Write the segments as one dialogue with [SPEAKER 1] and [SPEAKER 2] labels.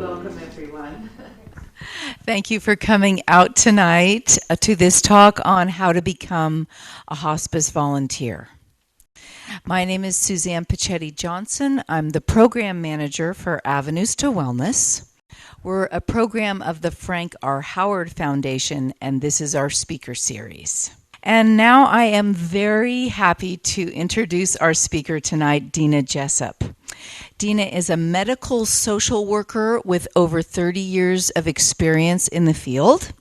[SPEAKER 1] Welcome, everyone.
[SPEAKER 2] Thank you for coming out tonight to this talk on how to become a hospice volunteer. My name is Suzanne Pachetti Johnson. I'm the program manager for Avenues to Wellness. We're a program of the Frank R. Howard Foundation, and this is our speaker series. And now I am very happy to introduce our speaker tonight, Deane Jessup. Deane is a medical social worker with over 30 years of experience in the field,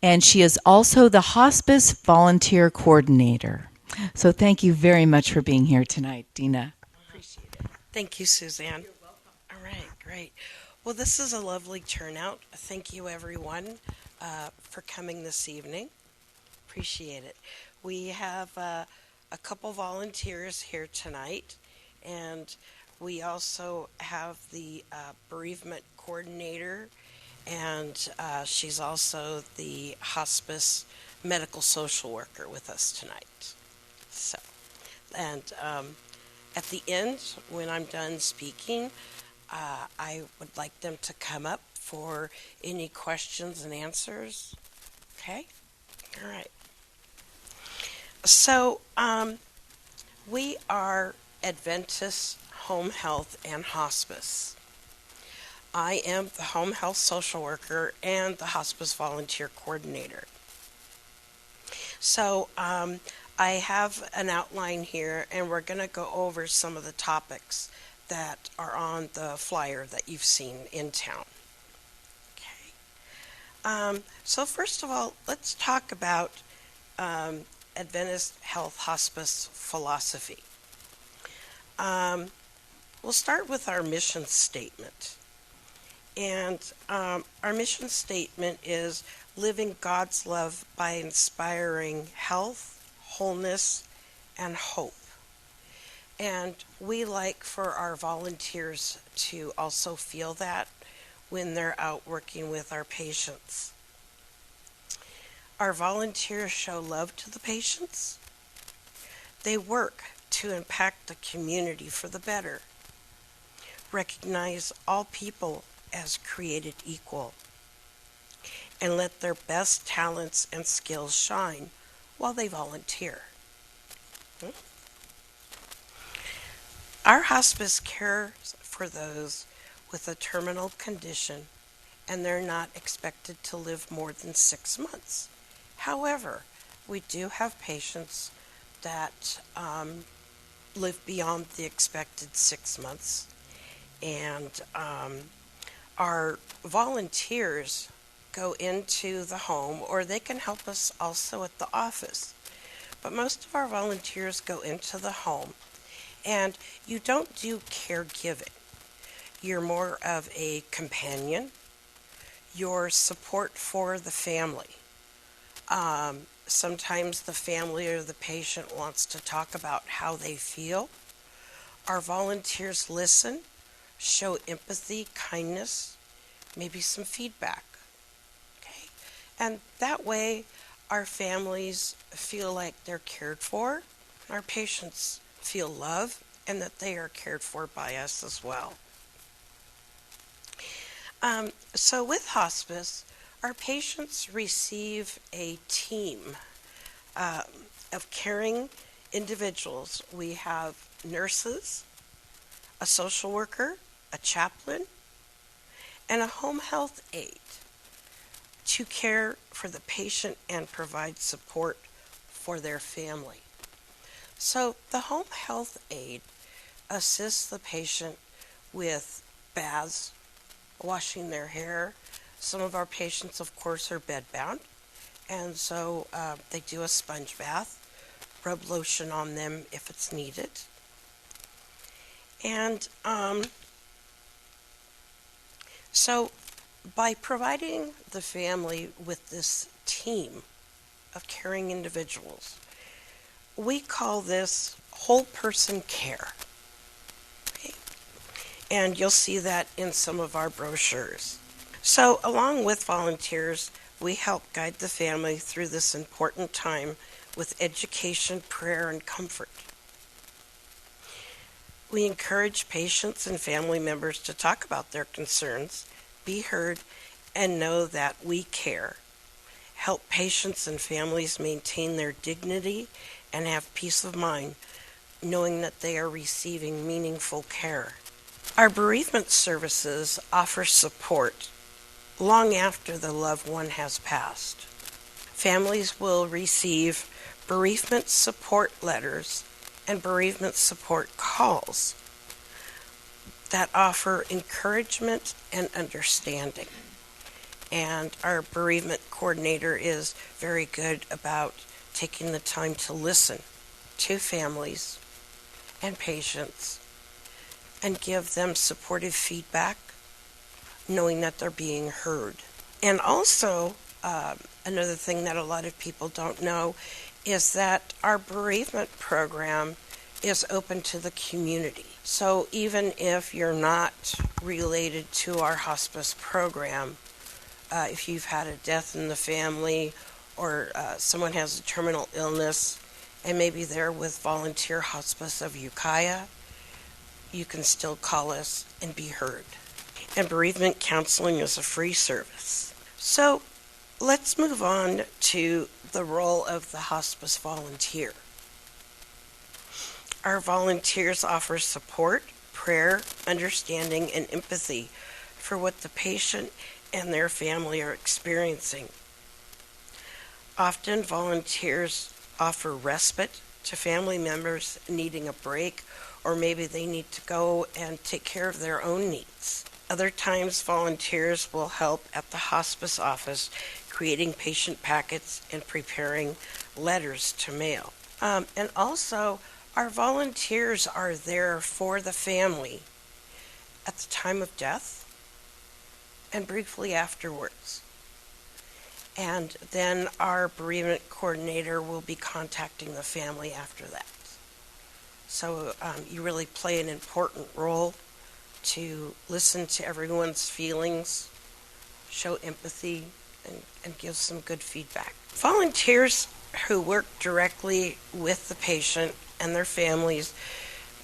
[SPEAKER 2] and she is also the Hospice Volunteer Coordinator. So thank you very much for being here tonight, Deane.
[SPEAKER 3] Appreciate it. Thank you, Suzanne. You're welcome. All right, great. Well, this is a lovely turnout. Thank you, everyone, for coming this evening. Appreciate it. We have a couple volunteers here tonight, and we also have the Bereavement Coordinator, and she's also the Hospice Medical Social Worker with us tonight. So, and at the end, when I'm done speaking, I would like them to come up for any questions and answers. Okay? All right. So, we are Adventist Home Health and Hospice. I am the Home Health Social Worker and the Hospice Volunteer Coordinator. So, I have an outline here, and we're going to go over some of the topics that are on the flyer that you've seen in town. Okay. So first of all, let's talk about Adventist Health Hospice philosophy. We'll start with our mission statement. And our mission statement is living God's love by inspiring health, wholeness, and hope. And we like for our volunteers to also feel that when they're out working with our patients. Our volunteers show love to the patients. They work to impact the community for the better. Recognize all people as created equal, and let their best talents and skills shine while they volunteer. Our hospice cares for those with a terminal condition, and they're not expected to live more than 6 months. However, we do have patients that live beyond the expected 6 months, and our volunteers go into the home, or they can help us also at the office. But most of our volunteers go into the home, and you don't do caregiving. You're more of a companion. You're support for the family. Sometimes the family or the patient wants to talk about how they feel. Our volunteers listen, show empathy, kindness, maybe some feedback. Okay? And that way, our families feel like they're cared for. Our patients feel love, and that they are cared for by us as well. So with hospice, our patients receive a team of caring individuals. We have nurses, a social worker, a chaplain, and a home health aide to care for the patient and provide support for their family. So the home health aide assists the patient with baths, washing their hair. Some of our patients, of course, are bedbound, and so they do a sponge bath, rub lotion on them if it's needed. And so by providing the family with this team of caring individuals, we call this whole person care. Okay? And you'll see that in some of our brochures. So along with volunteers, we help guide the family through this important time with education, prayer, and comfort. We encourage patients and family members to talk about their concerns be heard, and know that we care. Help patients and families maintain their dignity and have peace of mind, knowing that they are receiving meaningful care. Our bereavement services offer support long after the loved one has passed. Families will receive bereavement support letters and bereavement support calls that offer encouragement and understanding. And our bereavement coordinator is very good about taking the time to listen to families and patients and give them supportive feedback, knowing that they're being heard. And also, another thing that a lot of people don't know is that our bereavement program is open to the community. So even if you're not related to our hospice program, if you've had a death in the family or someone has a terminal illness and maybe they're with Volunteer Hospice of Ukiah, you can still call us and be heard. And bereavement counseling is a free service. So let's move on to the role of the hospice volunteer. Our volunteers offer support, prayer, understanding, and empathy for what the patient and their family are experiencing. Often volunteers offer respite to family members needing a break, or maybe they need to go and take care of their own needs. Other times volunteers will help at the hospice office creating patient packets and preparing letters to mail. And also our volunteers are there for the family at the time of death and briefly afterwards. And then our bereavement coordinator will be contacting the family after that. So you really play an important role to listen to everyone's feelings, show empathy, and give some good feedback. Volunteers who work directly with the patient and their families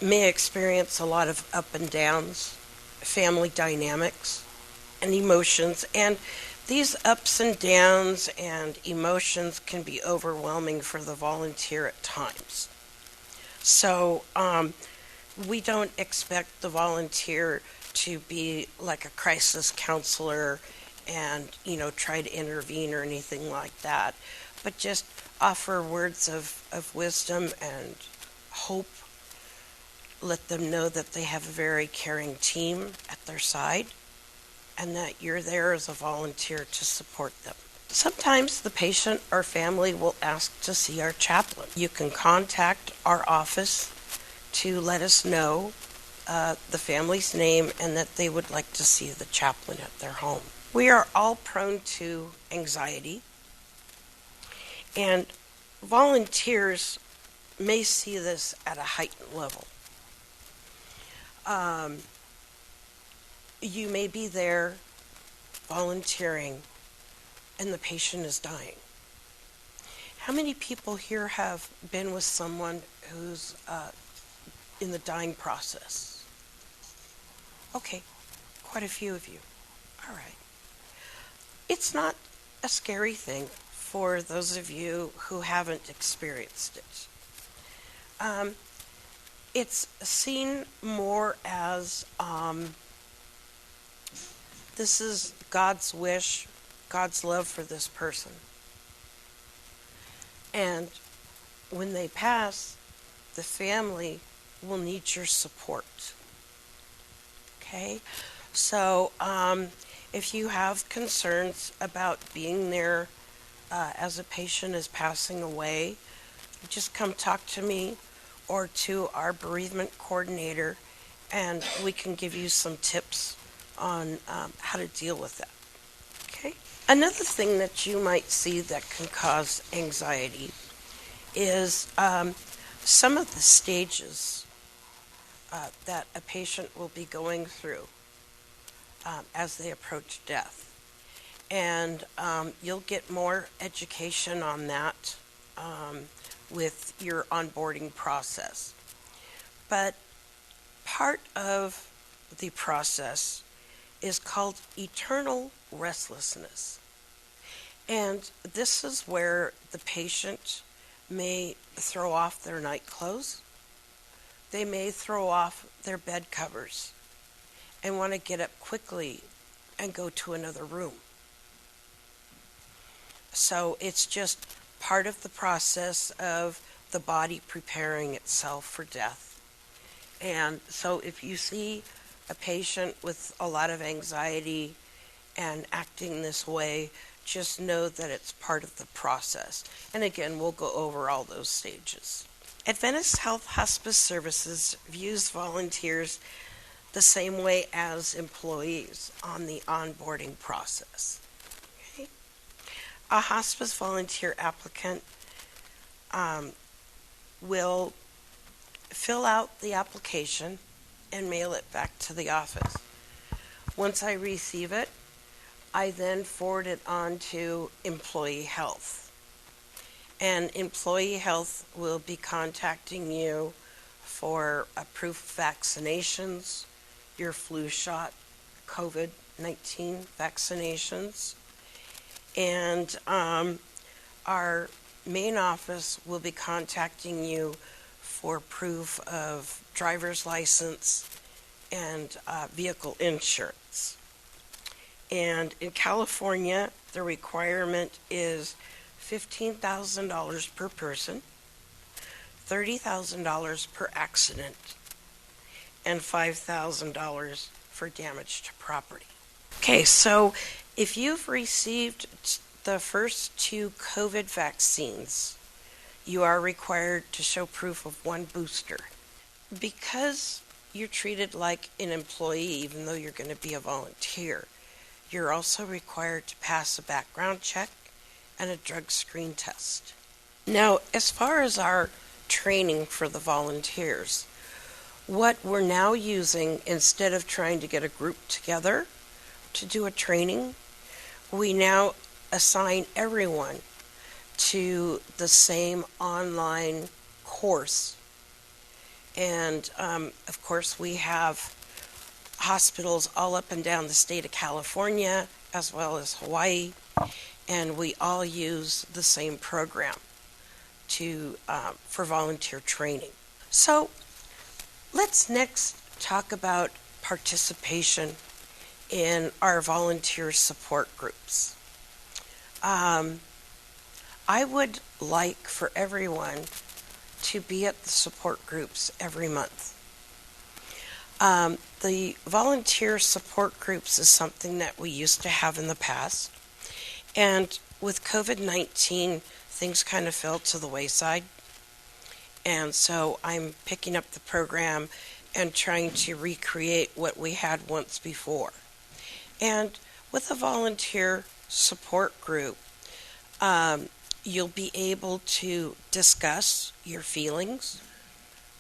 [SPEAKER 3] may experience a lot of up and downs, family dynamics, and emotions. And these ups and downs and emotions can be overwhelming for the volunteer at times. So we don't expect the volunteer to be like a crisis counselor and, try to intervene or anything like that, but just offer words of wisdom and hope. Let them know that they have a very caring team at their side and that you're there as a volunteer to support them. Sometimes the patient or family will ask to see our chaplain. You can contact our office to let us know the family's name and that they would like to see the chaplain at their home. We are all prone to anxiety, and volunteers may see this at a heightened level. You may be there volunteering and the patient is dying. How many people here have been with someone who's in the dying process? Okay, quite a few of you. All right. It's not a scary thing for those of you who haven't experienced it. It's seen more as this is God's wish, God's love for this person. And when they pass, the family will need your support. Okay? So if you have concerns about being there as a patient is passing away, just come talk to me or to our bereavement coordinator, and we can give you some tips on how to deal with that. Okay? Another thing that you might see that can cause anxiety is some of the stages that a patient will be going through as they approach death. And you'll get more education on that with your onboarding process. But part of the process is called eternal restlessness. And this is where the patient may throw off their night clothes. They may throw off their bed covers and want to get up quickly and go to another room. So it's just part of the process of the body preparing itself for death. And so if you see a patient with a lot of anxiety and acting this way, just know that it's part of the process. And again, we'll go over all those stages. Adventist Health Hospice Services views volunteers the same way as employees on the onboarding process. Okay? A hospice volunteer applicant will fill out the application and mail it back to the office. Once I receive it, I then forward it on to Employee Health. And Employee Health will be contacting you for proof of vaccinations, your flu shot, COVID-19 vaccinations. And our main office will be contacting you for proof of driver's license and vehicle insurance. And in California, the requirement is $15,000 per person, $30,000 per accident, and $5,000 for damage to property. Okay, so if you've received the first 2 COVID vaccines, you are required to show proof of 1 booster. Because you're treated like an employee, even though you're going to be a volunteer, you're also required to pass a background check and a drug screen test. Now, as far as our training for the volunteers, what we're now using, instead of trying to get a group together to do a training, we now assign everyone to the same online course. And of course, we have hospitals all up and down the state of California, as well as Hawaii, and we all use the same program for volunteer training. So let's next talk about participation in our volunteer support groups. I would like for everyone to be at the support groups every month. The volunteer support groups is something that we used to have in the past. And with COVID-19, things kind of fell to the wayside. And so I'm picking up the program and trying to recreate what we had once before. And with a volunteer support group, you'll be able to discuss your feelings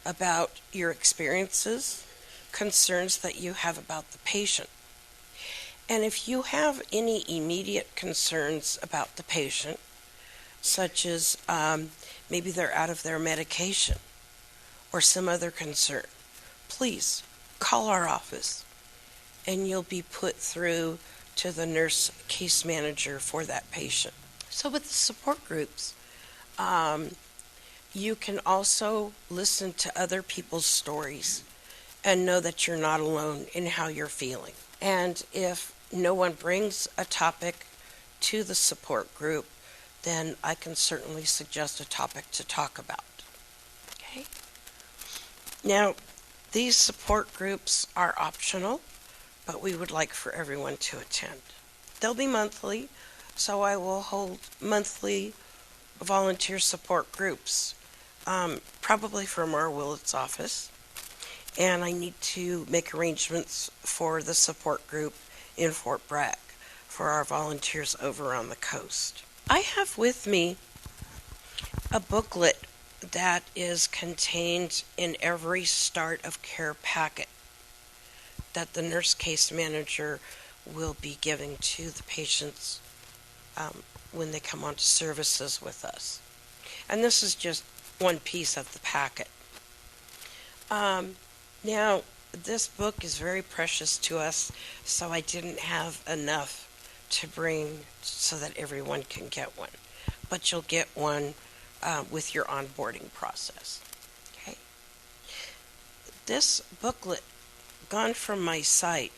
[SPEAKER 3] about your experiences, concerns that you have about the patient. And if you have any immediate concerns about the patient, such as maybe they're out of their medication or some other concern, please call our office and you'll be put through to the nurse case manager for that patient. So with the support groups, you can also listen to other people's stories and know that you're not alone in how you're feeling. And if no one brings a topic to the support group, then I can certainly suggest a topic to talk about. Okay? Now, these support groups are optional, but we would like for everyone to attend. They'll be monthly, so I will hold monthly volunteer support groups, probably from our Willits office. And I need to make arrangements for the support group in Fort Bragg for our volunteers over on the coast. I have with me a booklet that is contained in every start of care packet that the nurse case manager will be giving to the patients when they come on to services with us. And this is just one piece of the packet. Now, this book is very precious to us, so I didn't have enough to bring so that everyone can get one. But you'll get one with your onboarding process. Okay. This booklet, Gone From My Sight,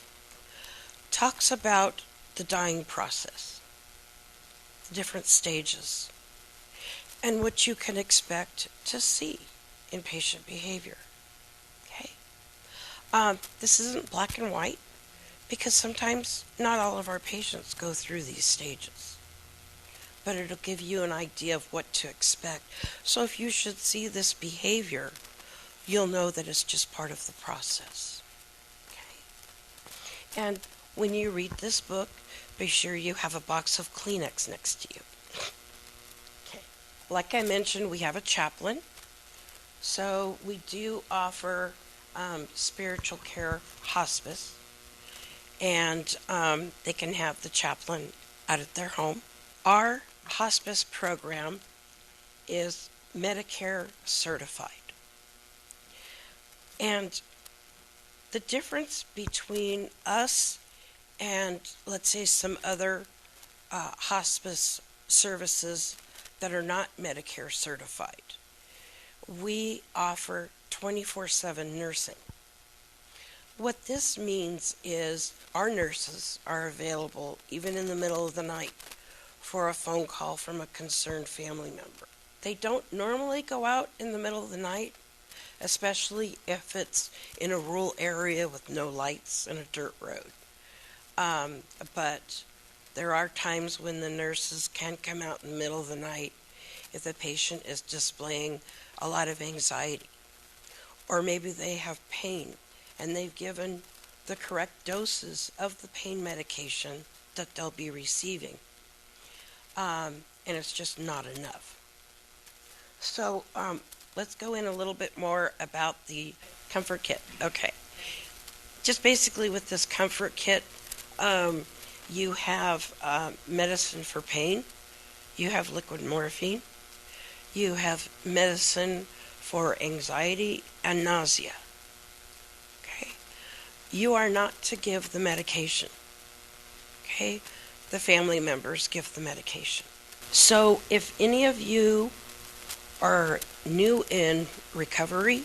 [SPEAKER 3] talks about the dying process, the different stages, and what you can expect to see in patient behavior. Okay. This isn't black and white because sometimes not all of our patients go through these stages, but it'll give you an idea of what to expect. So if you should see this behavior, you'll know that it's just part of the process. Okay. And when you read this book, be sure you have a box of Kleenex next to you. Okay. Like I mentioned, we have a chaplain. So we do offer spiritual care hospice, and they can have the chaplain out at their home. Our hospice program is Medicare certified. And the difference between us and, let's say, some other hospice services that are not Medicare certified, we offer 24/7 nursing. What this means is our nurses are available even in the middle of the night for a phone call from a concerned family member. They don't normally go out in the middle of the night, especially if it's in a rural area with no lights and a dirt road. But there are times when the nurses can come out in the middle of the night if the patient is displaying a lot of anxiety, or maybe they have pain and they've given the correct doses of the pain medication that they'll be receiving, and it's just not enough. So let's go in a little bit more about the comfort kit. Okay, just basically with this comfort kit, you have medicine for pain, you have liquid morphine, you have medicine for anxiety and nausea. Okay, you are not to give the medication. Okay, the family members give the medication. So if any of you are new in recovery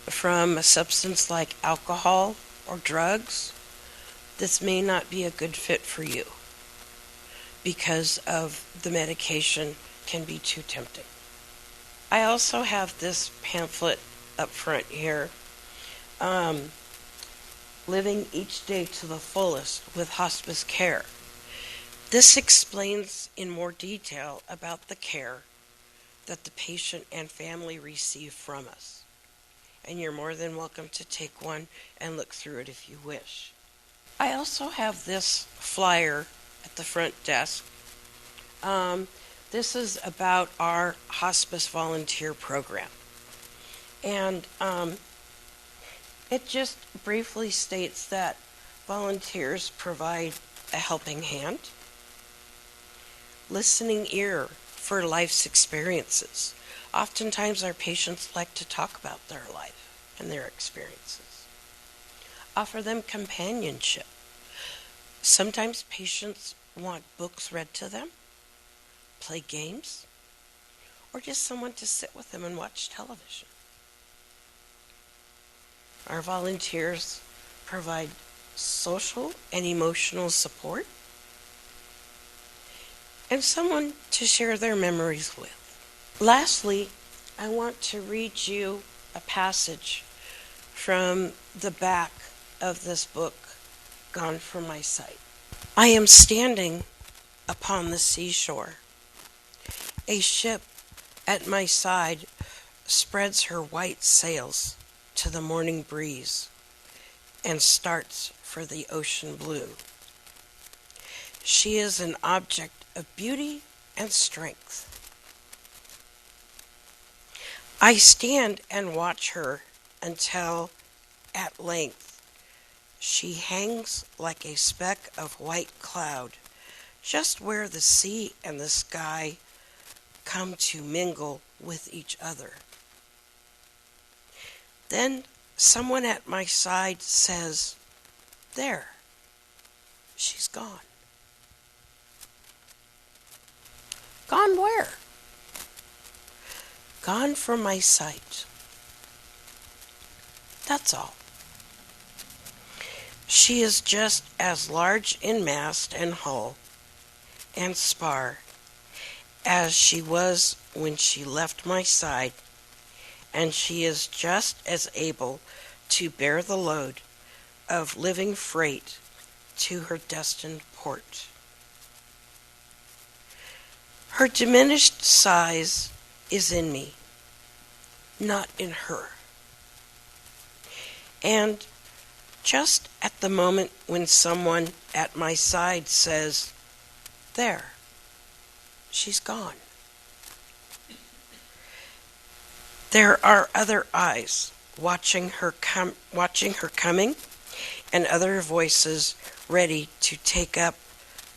[SPEAKER 3] from a substance like alcohol or drugs, this may not be a good fit for you because of the medication can be too tempting. I also have this pamphlet up front here, Living Each Day to the Fullest with Hospice Care. This explains in more detail about the care that the patient and family receive from us. And you're more than welcome to take one and look through it if you wish. I also have this flyer at the front desk. This is about our hospice volunteer program. And it just briefly states that volunteers provide a helping hand, listening ear for life's experiences. Oftentimes our patients like to talk about their life and their experiences. Offer them companionship. Sometimes patients want books read to them, play games, or just someone to sit with them and watch television. Our volunteers provide social and emotional support and someone to share their memories with. Lastly, I want to read you a passage from the back of this book, Gone From My Sight. I am standing upon the seashore. A ship at my side spreads her white sails to the morning breeze and starts for the ocean blue. She is an object of beauty and strength. I stand and watch her until, at length, she hangs like a speck of white cloud, just where the sea and the sky come to mingle with each other. Then someone at my side says, "There, she's gone." Gone where? Gone from my sight. That's all. She is just as large in mast and hull and spar as she was when she left my side, and she is just as able to bear the load of living freight to her destined port. Her diminished size is in me, not in her. And just at the moment when someone at my side says, "There, she's gone," there are other eyes watching her coming, and other voices ready to take up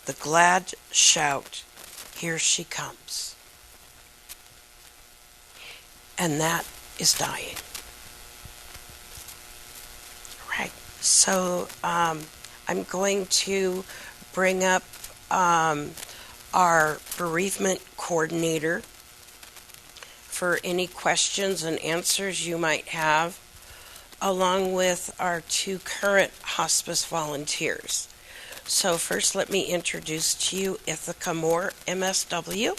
[SPEAKER 3] the glad shout, "Here she comes." And that is dying. Right. So I'm going to bring up our Bereavement Coordinator for any questions and answers you might have, along with our two current hospice volunteers. So first, let me introduce to you Ithaca Moore, MSW.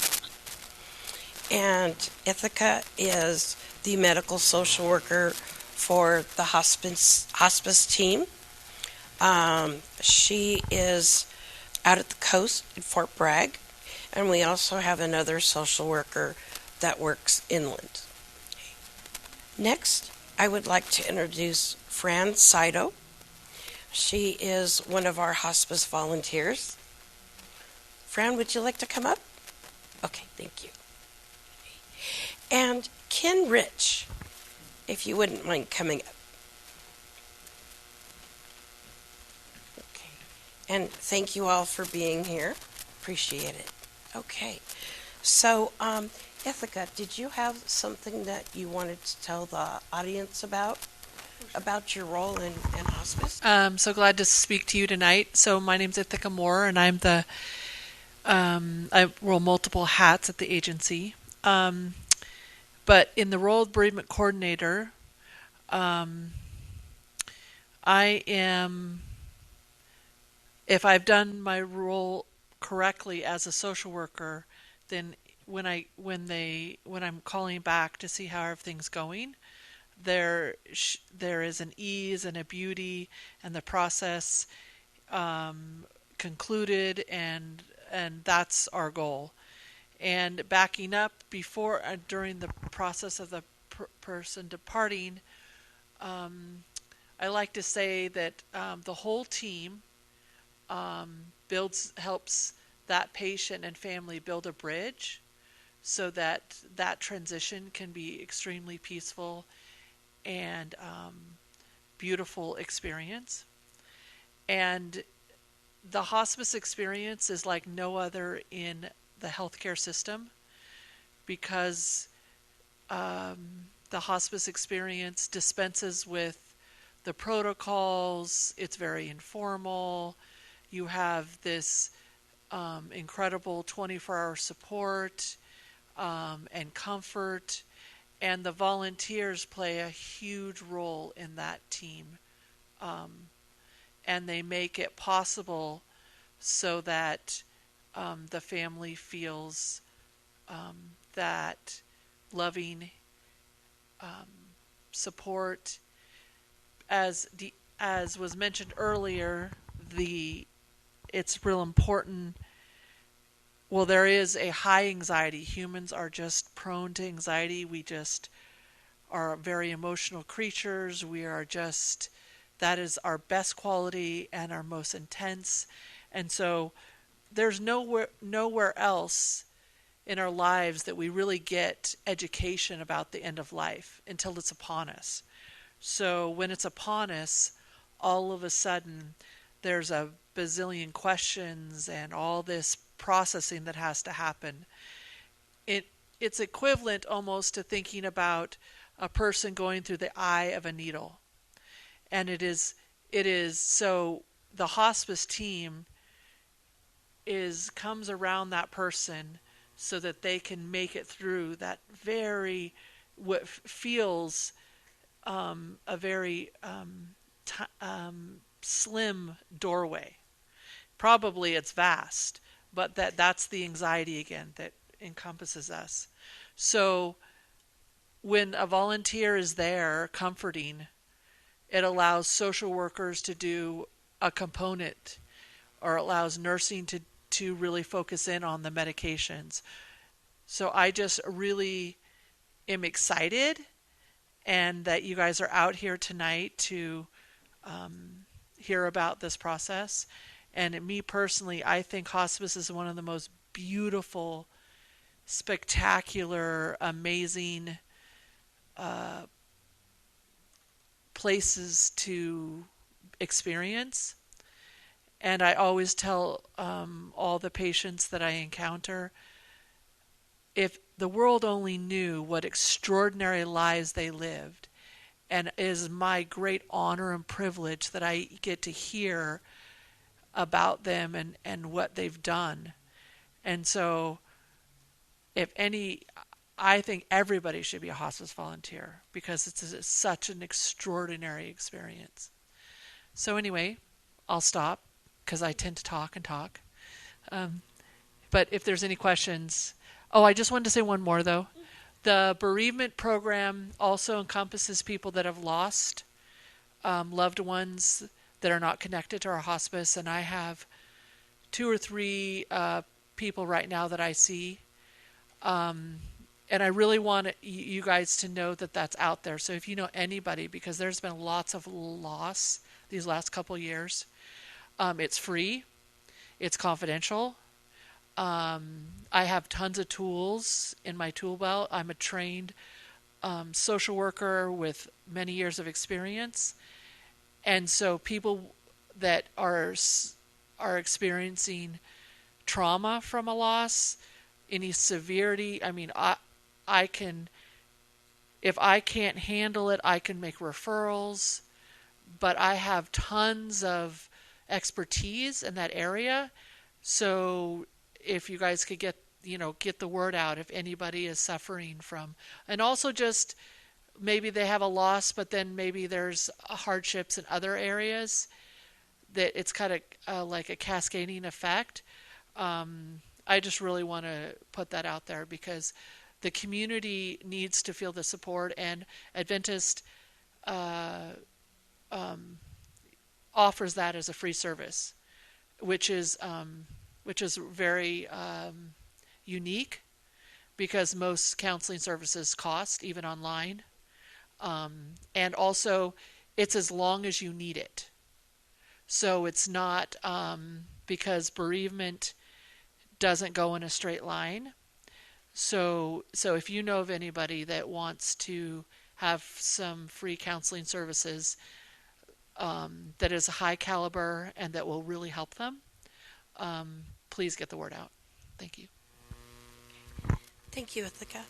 [SPEAKER 3] And Ithaca is the medical social worker for the hospice team. She is out at the coast in Fort Bragg, and we also have another social worker that works inland. Next, I would like to introduce Fran Saito. She is one of our hospice volunteers. Fran, would you like to come up? Okay, thank you. And Ken Rich, if you wouldn't mind coming up. Okay. And thank you all for being here. Appreciate it. Okay. So, Ithaca, did you have something that you wanted to tell the audience about your role in hospice?
[SPEAKER 1] I'm so glad to speak to you tonight. So my name's Ithaca Moore, and I'm I roll multiple hats at the agency. But in the role of Bereavement Coordinator, I am, if I've done my role correctly as a social worker, then when I'm calling back to see how everything's going, there is an ease and a beauty, and the process concluded, and that's our goal. And backing up before during the process of the person departing, I like to say that the whole team helps that patient and family build a bridge so that transition can be extremely peaceful and beautiful experience. And the hospice experience is like no other in the healthcare system, because the hospice experience dispenses with the protocols. It's very informal. You have this incredible 24-hour support and comfort, and the volunteers play a huge role in that team, and they make it possible so that the family feels that loving support. As was mentioned earlier, it's real important. Well, there is a high anxiety. Humans are just prone to anxiety. We just are very emotional creatures. That is our best quality and our most intense. And so there's nowhere else in our lives that we really get education about the end of life until it's upon us. So when it's upon us, all of a sudden there's a bazillion questions and all this processing that has to happen. It's equivalent almost to thinking about a person going through the eye of a needle. And it is so the hospice team comes around that person so that they can make it through that what feels a very slim doorway. Probably it's vast, but that's the anxiety again that encompasses us. So when a volunteer is there comforting, it allows social workers to do a component, or allows nursing to really focus in on the medications. So I just really am excited, and that you guys are out here tonight to hear about this process. And me personally, I think hospice is one of the most beautiful, spectacular, amazing places to experience. And I always tell all the patients that I encounter, if the world only knew what extraordinary lives they lived, and it is my great honor and privilege that I get to hear about them and what they've done. And so I think everybody should be a hospice volunteer, because it's such an extraordinary experience. So anyway, I'll stop, because I tend to talk and talk. But if there's any questions... Oh, I just wanted to say one more, though. The bereavement program also encompasses people that have lost loved ones that are not connected to our hospice. And I have 2 or 3 people right now that I see. And I really want you guys to know that that's out there. So if you know anybody, because there's been lots of loss these last couple years, it's free. It's confidential. I have tons of tools in my tool belt. I'm a trained social worker with many years of experience. And so people that are experiencing trauma from a loss, any severity, I mean, I can, if I can't handle it, I can make referrals, but I have tons of expertise in that area. So if you guys could get the word out if anybody is suffering from, and also just maybe they have a loss, but then maybe there's hardships in other areas, that it's kind of like a cascading effect. I just really want to put that out there, because the community needs to feel the support, and Adventist offers that as a free service, which is very unique, because most counseling services cost, even online. And also, it's as long as you need it. So it's not, because bereavement doesn't go in a straight line. So if you know of anybody that wants to have some free counseling services that is high caliber and that will really help them, please get the word out. Thank you.
[SPEAKER 3] Thank you, Ithaca.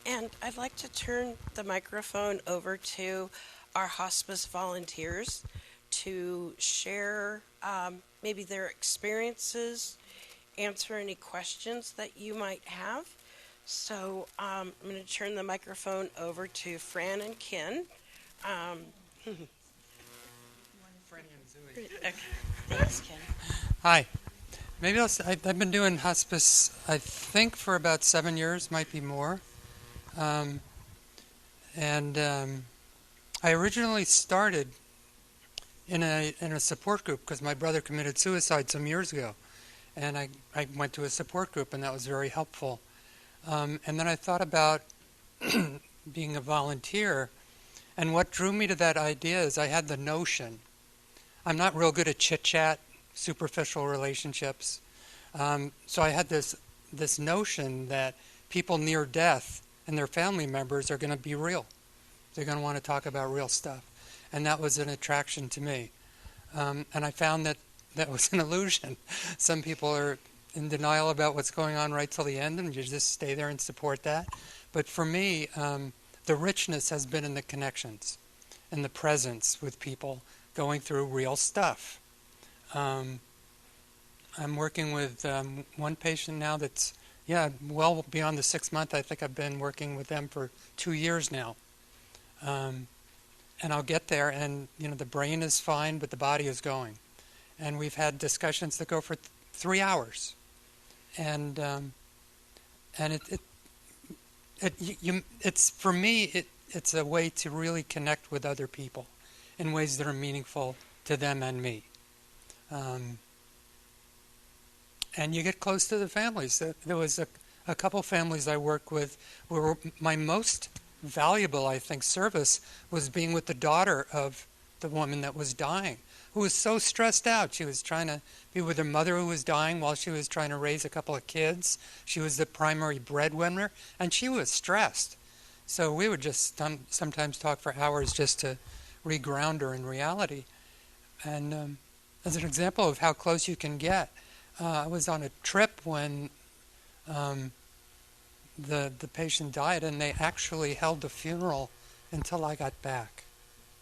[SPEAKER 3] And I'd like to turn the microphone over to our hospice volunteers to share maybe their experiences, answer any questions that you might have. So I'm going to turn the microphone over to Fran and Ken.
[SPEAKER 4] Fran and Zooey.
[SPEAKER 3] Okay. Thanks, Ken.
[SPEAKER 4] Hi. Maybe I've been doing hospice, I think, for about 7 years, might be more. I originally started in a support group because my brother committed suicide some years ago. And I went to a support group, and that was very helpful. And then I thought about being a volunteer. And what drew me to that idea is I had the notion. I'm not real good at chit-chat, superficial relationships. So I had this notion that people near death and their family members are going to be real. They're going to want to talk about real stuff. And that was an attraction to me. And I found that was an illusion. Some people are in denial about what's going on right till the end, and you just stay there and support that. But for me, the richness has been in the connections. in the presence with people going through real stuff. I'm working with one patient now that's, well beyond the 6 month. I think I've been working with them for 2 years now. And I'll get there and, the brain is fine, but the body is going. And we've had discussions that go for 3 hours. And it's for me, it's a way to really connect with other people in ways that are meaningful to them and me. And you get close to the families. There was a couple families I worked with where my most valuable, I think, service was being with the daughter of the woman that was dying, who was so stressed out. She was trying to be with her mother who was dying while she was trying to raise a couple of kids. She was the primary breadwinner, and she was stressed. So we would just sometimes talk for hours just to reground her in reality. And as an example of how close you can get, I was on a trip when the patient died, and they actually held the funeral until I got back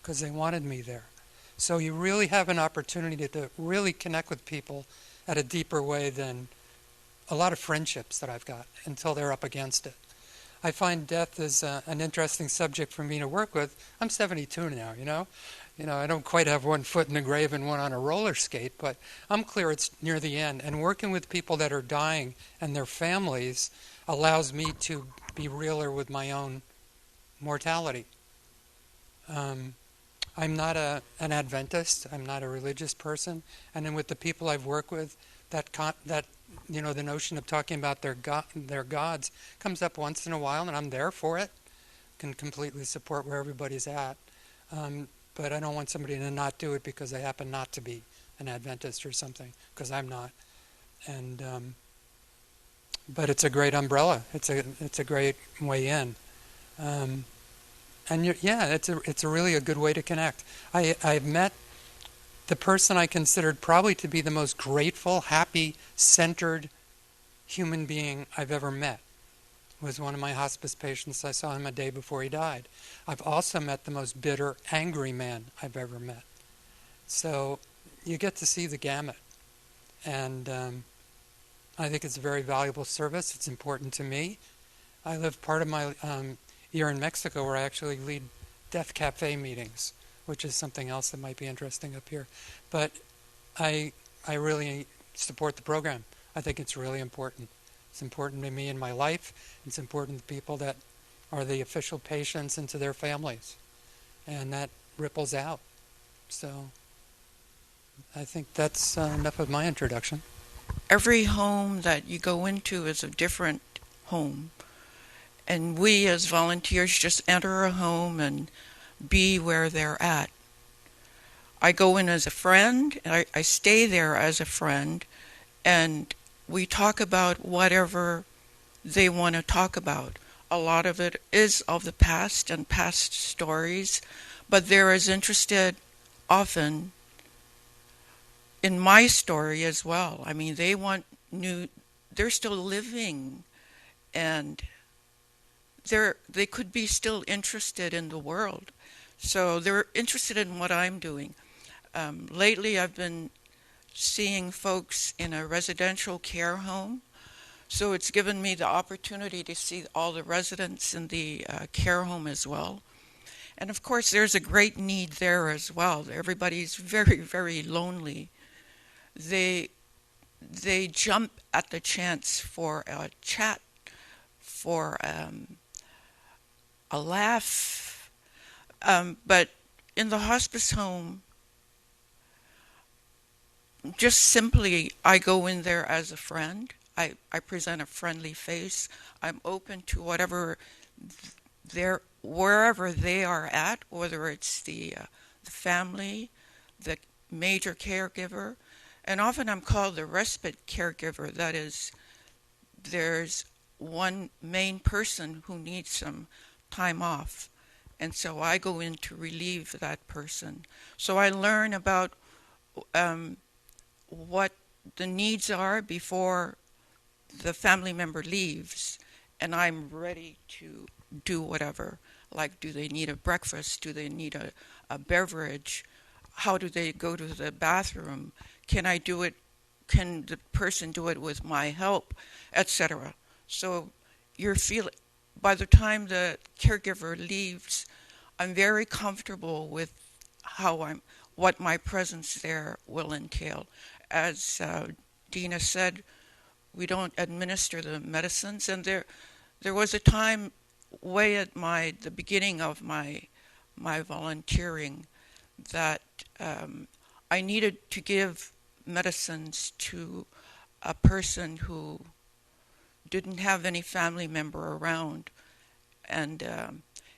[SPEAKER 4] because they wanted me there. So you really have an opportunity to really connect with people at a deeper way than a lot of friendships that I've got until they're up against it. I find death is an interesting subject for me to work with. I'm 72 now, I don't quite have one foot in the grave and one on a roller skate, but I'm clear it's near the end. And working with people that are dying and their families allows me to be realer with my own mortality. I'm not an Adventist. I'm not a religious person. And then with the people I've worked with, that the notion of talking about their gods comes up once in a while, and I'm there for it. Can completely support where everybody's at. But I don't want somebody to not do it because they happen not to be an Adventist or something, because I'm not. And but it's a great umbrella. It's a great way in. It's a really a good way to connect. I've met the person I considered probably to be the most grateful, happy, centered human being I've ever met. Was one of my hospice patients. I saw him a day before he died. I've also met the most bitter, angry man I've ever met. So you get to see the gamut. And I think it's a very valuable service. It's important to me. I live part of my year in Mexico where I actually lead death cafe meetings, which is something else that might be interesting up here. But I really support the program. I think it's really important. It's important to me in my life. It's important to people that are the official patients and to their families. And that ripples out. So I think that's enough of my introduction.
[SPEAKER 5] Every home that you go into is a different home. And we as volunteers just enter a home and be where they're at. I go in as a friend, and I stay there as a friend, and we talk about whatever they want to talk about. A lot of it is of the past and past stories, but they're as interested often in my story as well. I mean, they want they're still living, and they could be still interested in the world. So they're interested in what I'm doing. Lately, I've been seeing folks in a residential care home. So it's given me the opportunity to see all the residents in the care home as well. And of course, there's a great need there as well. Everybody's very, very lonely. They jump at the chance for a chat, for a laugh. But in the hospice home, just simply, I go in there as a friend. I present a friendly face. I'm open to whatever wherever they are at, whether it's the family, the major caregiver, and often I'm called the respite caregiver. That is, there's one main person who needs some time off, and so I go in to relieve that person. So I learn about what the needs are before the family member leaves, and I'm ready to do whatever. Like, do they need a breakfast? Do they need a beverage? How do they go to the bathroom? Can I do it? Can the person do it with my help, etc.? So by the time the caregiver leaves, I'm very comfortable with what my presence there will entail. As Dina said, we don't administer the medicines, and there was a time way at the beginning of my volunteering that I needed to give medicines to a person who didn't have any family member around, and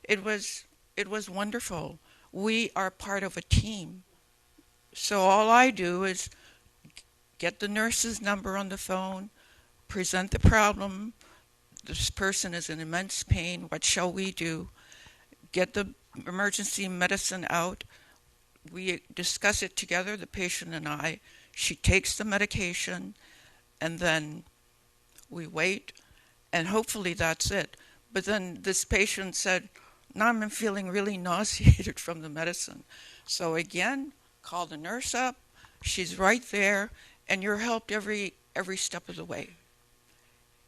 [SPEAKER 5] it was wonderful. We are part of a team, so all I do is get the nurse's number on the phone, present the problem. This person is in immense pain. What shall we do? Get the emergency medicine out. We discuss it together, the patient and I. She takes the medication, and then we wait, and hopefully that's it. But then this patient said, now I'm feeling really nauseated from the medicine. So again, call the nurse up. She's right there, and you're helped every step of the way.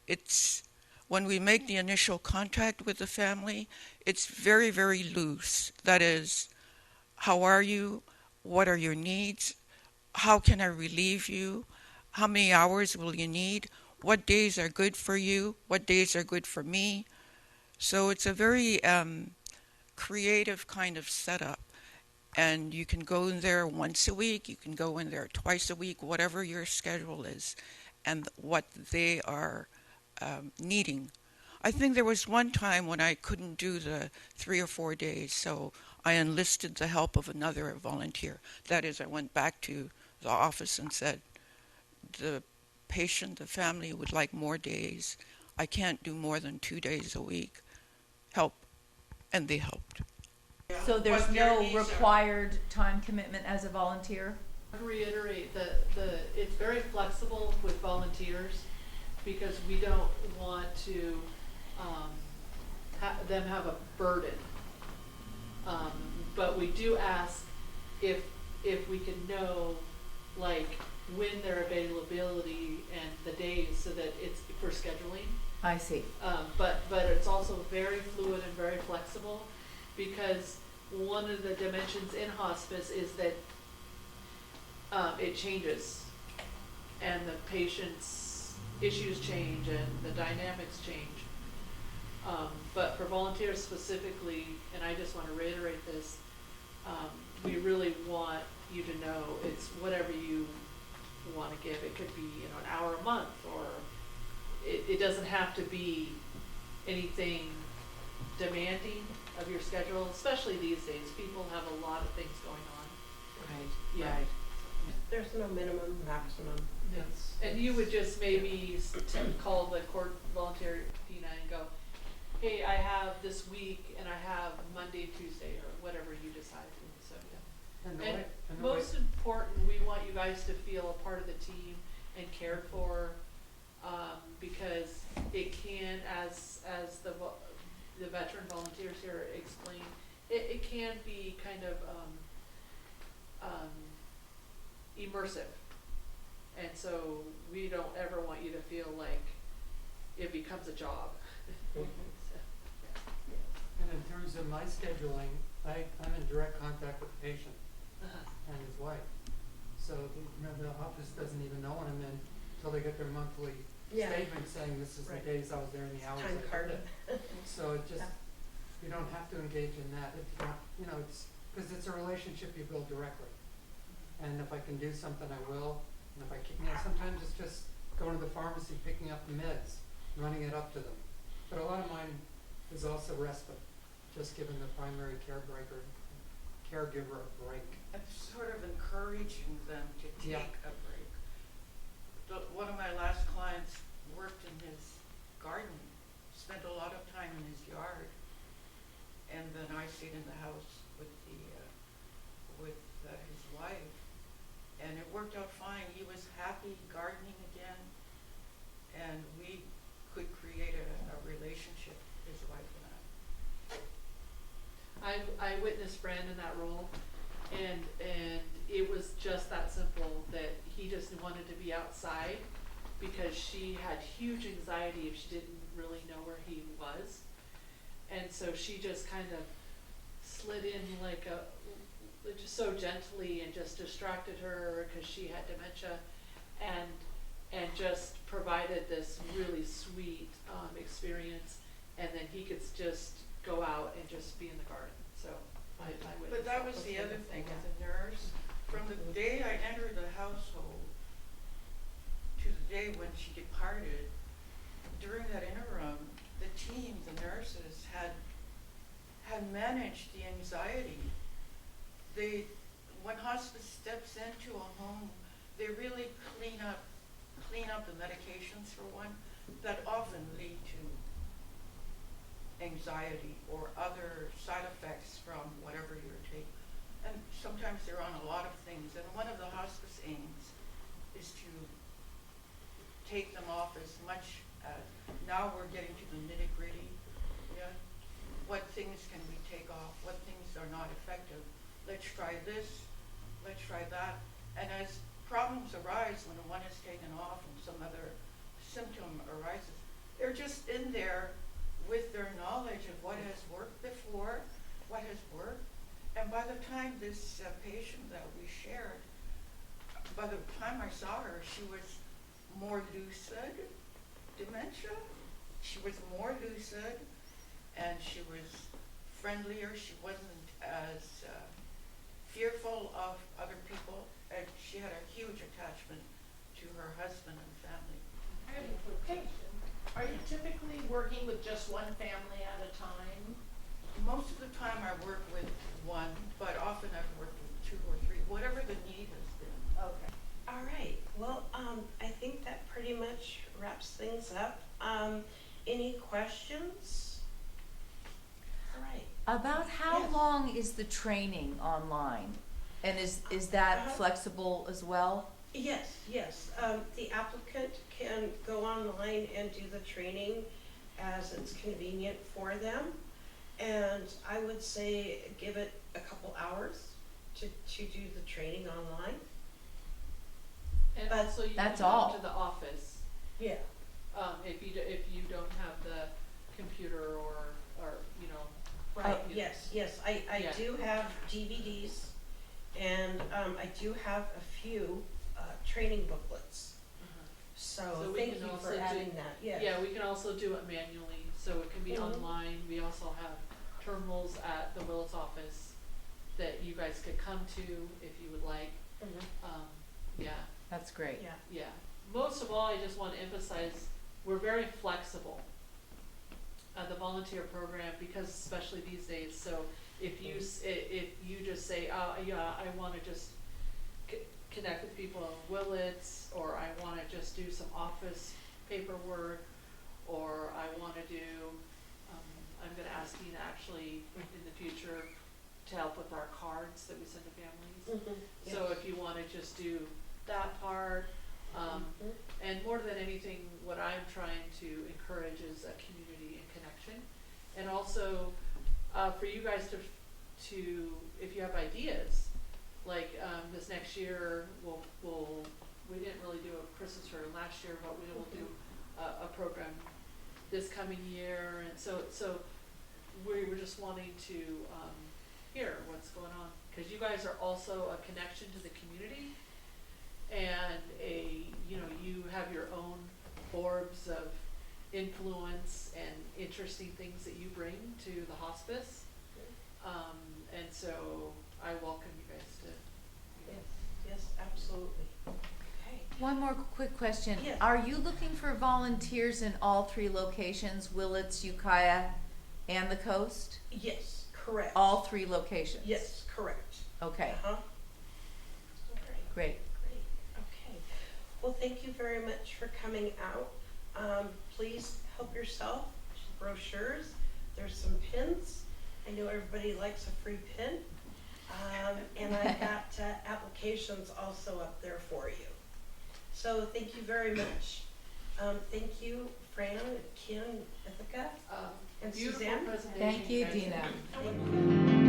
[SPEAKER 5] It's when we make the initial contact with the family, it's very, very loose. That is, how are you? What are your needs? How can I relieve you? How many hours will you need? What days are good for you? What days are good for me? So it's a very creative kind of setup. And you can go in there once a week, you can go in there twice a week, whatever your schedule is, and what they are needing. I think there was one time when I couldn't do the 3 or 4 days, so I enlisted the help of another volunteer. That is, I went back to the office and said, the patient, the family would like more days. I can't do more than 2 days a week. Help. And they helped.
[SPEAKER 2] So there's no required time commitment as a volunteer?
[SPEAKER 1] To reiterate that it's very flexible with volunteers because we don't want to them have a burden. But we do ask if we can know like when their availability and the days so that it's for scheduling.
[SPEAKER 2] I see.
[SPEAKER 1] But it's also very fluid and very flexible because one of the dimensions in hospice is that it changes and the patient's issues change and the dynamics change. But for volunteers specifically, and I just want to reiterate this, we really want you to know it's whatever you want to give. It could be an hour a month, or it doesn't have to be anything demanding of your schedule, especially these days. People have a lot of things going on.
[SPEAKER 2] Right.
[SPEAKER 1] Yeah.
[SPEAKER 2] Right.
[SPEAKER 3] There's no minimum, maximum.
[SPEAKER 1] Yes. And you would just maybe call the court volunteer, Dina, and go, hey, I have this week and I have Monday, Tuesday, or whatever you decide. So, yeah. And most important, we want you guys to feel a part of the team and cared for, because it can, as the veteran volunteers here explain, it can be kind of immersive. And so we don't ever want you to feel like it becomes a job.
[SPEAKER 4] And in terms of my scheduling, I'm in direct contact with the patient and his wife. So the office doesn't even know when I'm in until they get their monthly statement saying this is the days I was there and the hours
[SPEAKER 3] Time
[SPEAKER 4] I
[SPEAKER 3] card.
[SPEAKER 4] did. So it just, you don't have to engage in that. It's not, it's because it's a relationship you build directly. And if I can do something, I will. And if I can, sometimes it's just going to the pharmacy, picking up the meds, running it up to them. But a lot of mine is also respite, just giving the primary caregiver a break.
[SPEAKER 5] I'm sort of encouraging them to take a break. One of my last clients worked in his garden, spent a lot of time in his yard, and then I stayed in the house with his wife, and it worked out fine. He was happy gardening again, and we could create a relationship, his wife and I.
[SPEAKER 1] I witnessed Brand in that role, and it was just that simple, that he just wanted to be outside because she had huge anxiety if she didn't really know where he was. And so she just kind of slid in like just so gently and just distracted her because she had dementia, and just provided this really sweet experience, and then he could just go out and just be in the garden. So I would.
[SPEAKER 5] But that was the other thing as a nurse. From the day I entered the household to the day when she departed, during that interim, the team, the nurses, had managed the anxiety. When hospice steps into a home, they really clean up the medications, for one, that often lead to anxiety or other side effects from whatever you're taking. And sometimes they're on a lot of things. And one of the hospice aims is to take them off as much as, now we're getting to the nitty-gritty. Yeah? What things can we take off? What things are not effective? Let's try this, let's try that. And as problems arise when one is taken off and some other symptom arises, they're just in there with their knowledge of what has worked before, what has worked. And by the time this patient that we shared, by the time I saw her, she was more lucid, dementia. She was more lucid, and she was friendlier. She wasn't as fearful of other people, and she had a huge attachment to her husband and family.
[SPEAKER 6] I have a quick question. Are you typically working with just one family at a time?
[SPEAKER 5] Most of the time I work with one, but often I've worked with two or three, whatever the need has been.
[SPEAKER 6] Okay.
[SPEAKER 3] All right. Well, I think that pretty much wraps things up. Any questions? All right.
[SPEAKER 2] About how
[SPEAKER 3] Yes.
[SPEAKER 2] long is the training online? And is that flexible as well?
[SPEAKER 3] Yes, yes. The applicant can go online and do the training as it's convenient for them. And I would say give it a couple hours to do the training online.
[SPEAKER 1] And
[SPEAKER 3] But
[SPEAKER 1] also you
[SPEAKER 2] that's
[SPEAKER 1] can go
[SPEAKER 2] all.
[SPEAKER 1] to the office,
[SPEAKER 3] Yeah.
[SPEAKER 1] if you don't have the computer or you know.
[SPEAKER 3] Right,
[SPEAKER 1] you know.
[SPEAKER 3] yes. I
[SPEAKER 1] Yeah.
[SPEAKER 3] do have DVDs, and I do have a few training booklets.
[SPEAKER 1] So
[SPEAKER 3] So
[SPEAKER 1] we
[SPEAKER 3] thank
[SPEAKER 1] can
[SPEAKER 3] you
[SPEAKER 1] also
[SPEAKER 3] for
[SPEAKER 1] do-
[SPEAKER 3] adding that, yes.
[SPEAKER 1] Yeah, we can also do it manually, so it can be
[SPEAKER 3] Mhm.
[SPEAKER 1] online. We also have terminals at the Willits office that you guys could come to if you would like.
[SPEAKER 3] Mhm.
[SPEAKER 1] Yeah,
[SPEAKER 2] That's great.
[SPEAKER 1] yeah. Most of all, I just want to emphasize, we're very flexible at the volunteer program, because especially these days, so if you just say, oh, yeah, I want to just connect with people in Willits, or I want to just do some office paperwork, or I want to do, I'm going to ask Deane actually in the future to help with our cards that we send to families.
[SPEAKER 3] Mhm,
[SPEAKER 1] So
[SPEAKER 3] yes.
[SPEAKER 1] if you want to just do that part,
[SPEAKER 3] Mhm.
[SPEAKER 1] and more than anything, what I'm trying to encourage is a community and connection. And also, for you guys to, if you have ideas, like, this next year, we didn't really do a Christmas fair last year, but we will do a program this coming year, and so we were just wanting to, hear what's going on, because you guys are also a connection to the community, and you have your own orbs of influence and interesting things that you bring to the hospice, and so I welcome you guys to.
[SPEAKER 3] Yes, absolutely. Okay.
[SPEAKER 2] One more quick question.
[SPEAKER 3] Yes.
[SPEAKER 2] Are you looking for volunteers in all three locations, Willits, Ukiah, and the coast?
[SPEAKER 3] Yes, correct.
[SPEAKER 2] All three locations?
[SPEAKER 3] Yes, correct.
[SPEAKER 2] Okay,
[SPEAKER 3] Uh-huh. Great.
[SPEAKER 2] great.
[SPEAKER 3] Great, okay. Well, thank you very much for coming out. Please help yourself to brochures. There's some pins. I know everybody likes a free pin. And I've got applications also up there for you. So thank you very much. Thank you, Fran, Ken, Ithaca, and
[SPEAKER 6] Beautiful
[SPEAKER 3] Suzanne.
[SPEAKER 6] presentation.
[SPEAKER 2] Thank you,
[SPEAKER 6] guys.
[SPEAKER 2] Dina.
[SPEAKER 3] Thank you.